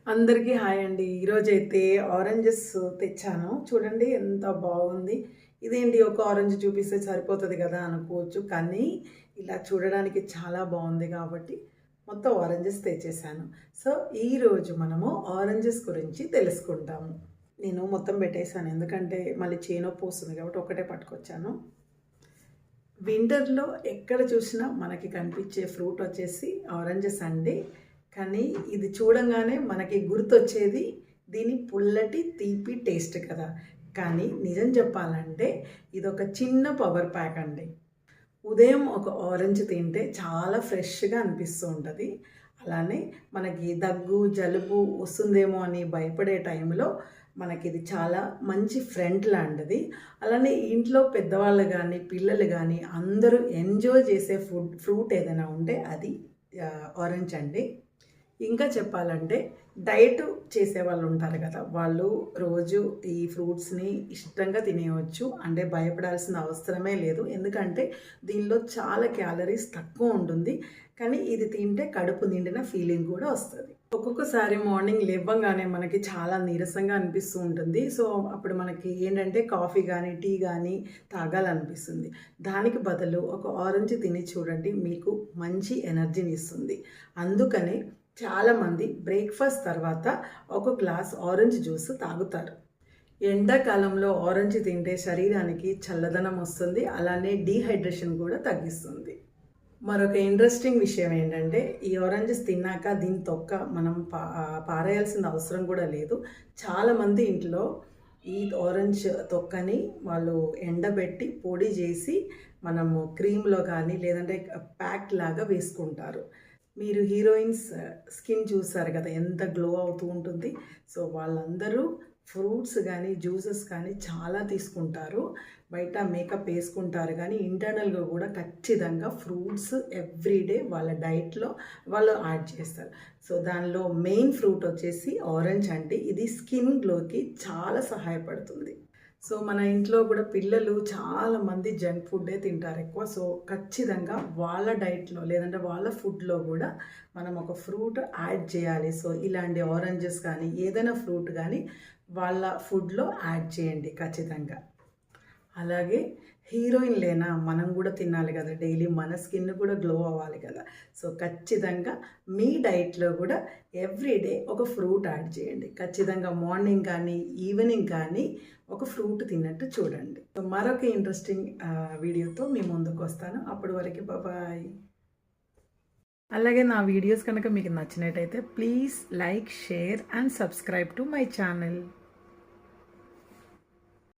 అందరికీ హాయ్ అండి. ఈరోజైతే ఆరెంజెస్ తెచ్చాను. చూడండి ఎంత బాగుంది. ఇదేంటి ఒక ఆరెంజ్ చూపిస్తే సరిపోతుంది కదా అనుకోవచ్చు. కానీ ఇలా చూడడానికి చాలా బాగుంది కాబట్టి మొత్తం ఆరెంజెస్ తెచ్చేసాను. సో ఈరోజు మనము ఆరెంజెస్ గురించి తెలుసుకుంటాము. నేను మొత్తం పెట్టేశాను ఎందుకంటే మళ్ళీ చేనొప్పి వస్తుంది కాబట్టి ఒకటే పట్టుకొచ్చాను. వింటర్లో ఎక్కడ చూసినా మనకి కనిపించే ఫ్రూట్ వచ్చేసి ఆరెంజెస్ అండి. కానీ ఇది చూడంగానే మనకి గుర్తొచ్చేది దీని పుల్లటి తీపి టేస్ట్ కదా. కానీ నిజం చెప్పాలంటే ఇది ఒక చిన్న పవర్ ప్యాక్ అండి. ఉదయం ఒక ఆరెంజ్ తింటే చాలా ఫ్రెష్గా అనిపిస్తూ ఉంటుంది. అలానే మనకి దగ్గు జలుబు వస్తుందేమో అని భయపడే టైంలో మనకి ఇది చాలా మంచి ఫ్రెండ్ లాంటిది. అలానే ఇంట్లో పెద్దవాళ్ళు కానీ పిల్లలు కానీ అందరూ ఎంజాయ్ చేసే ఫ్రూట్ ఏదైనా ఉంటే అది ఆరెంజ్ అండి. ఇంకా చెప్పాలంటే డైట్ చేసేవాళ్ళు ఉంటారు కదా, వాళ్ళు రోజు ఈ ఫ్రూట్స్ని ఇష్టంగా తినేయవచ్చు. అంటే భయపడాల్సిన అవసరమే లేదు, ఎందుకంటే దీనిలో చాలా క్యాలరీస్ తక్కువ ఉంటుంది. కానీ ఇది తింటే కడుపు నిండిన ఫీలింగ్ కూడా వస్తుంది. ఒక్కొక్కసారి మార్నింగ్ లేవగానే మనకి చాలా నీరసంగా అనిపిస్తూ ఉంటుంది. సో అప్పుడు మనకి ఏంటంటే కాఫీ కానీ టీ కానీ తాగాలనిపిస్తుంది. దానికి బదులు ఒక ఆరెంజ్ తిని చూడండి, మీకు మంచి ఎనర్జీని ఇస్తుంది. అందుకనే చాలామంది బ్రేక్ఫాస్ట్ తర్వాత ఒక గ్లాస్ ఆరెంజ్ జ్యూస్ తాగుతారు. ఎండాకాలంలో ఆరెంజ్ తింటే శరీరానికి చల్లదనం వస్తుంది, అలానే డీహైడ్రేషన్ కూడా తగ్గిస్తుంది. మరొక ఇంట్రెస్టింగ్ విషయం ఏంటంటే ఈ ఆరెంజెస్ తిన్నాక దీని తొక్క మనం పారేయాల్సిన అవసరం కూడా లేదు. చాలామంది ఇంట్లో ఈ ఆరెంజ్ తొక్కని వాళ్ళు ఎండబెట్టి పొడి చేసి మనము క్రీమ్లో కానీ లేదంటే ప్యాక్ లాగా వేసుకుంటారు. మీరు హీరోయిన్స్ స్కిన్ చూస్తారు కదా ఎంత గ్లో అవుతూ ఉంటుంది. సో వాళ్ళందరూ ఫ్రూట్స్ కానీ జ్యూసెస్ కానీ చాలా తీసుకుంటారు. బయట మేకప్ వేసుకుంటారు కానీ ఇంటర్నల్గా కూడా ఖచ్చితంగా ఫ్రూట్స్ ఎవ్రీడే వాళ్ళ డైట్లో వాళ్ళు యాడ్ చేస్తారు. సో దానిలో మెయిన్ ఫ్రూట్ వచ్చేసి ఆరెంజ్ అండి. ఇది స్కిన్ గ్లోకి చాలా సహాయపడుతుంది. సో మన ఇంట్లో కూడా పిల్లలు చాలామంది జంక్ ఫుడ్డే తింటారు ఎక్కువ. సో ఖచ్చితంగా వాళ్ళ డైట్లో లేదంటే వాళ్ళ ఫుడ్లో కూడా మనం ఒక ఫ్రూట్ యాడ్ చేయాలి. సో ఇలాంటి ఆరెంజెస్ కానీ ఏదైనా ఫ్రూట్ కానీ వాళ్ళ ఫుడ్లో యాడ్ చేయండి ఖచ్చితంగా. అలాగే హీరోయిన్ లేనా మనం కూడా తినాలి కదా, డైలీ మన స్కిన్ కూడా గ్లో అవ్వాలి కదా. సో ఖచ్చితంగా మీ డైట్లో కూడా ఎవ్రీడే ఒక ఫ్రూట్ యాడ్ చేయండి. ఖచ్చితంగా మార్నింగ్ కానీ ఈవినింగ్ కానీ ఒక ఫ్రూట్ తిన్నట్టు చూడండి. సో మరొక ఇంట్రెస్టింగ్ వీడియోతో మీ ముందుకు వస్తాను. అప్పటి వరకు బాయ్. అలాగే నా వీడియోస్ కనుక మీకు నచ్చినట్టయితే please like, share and subscribe to my channel.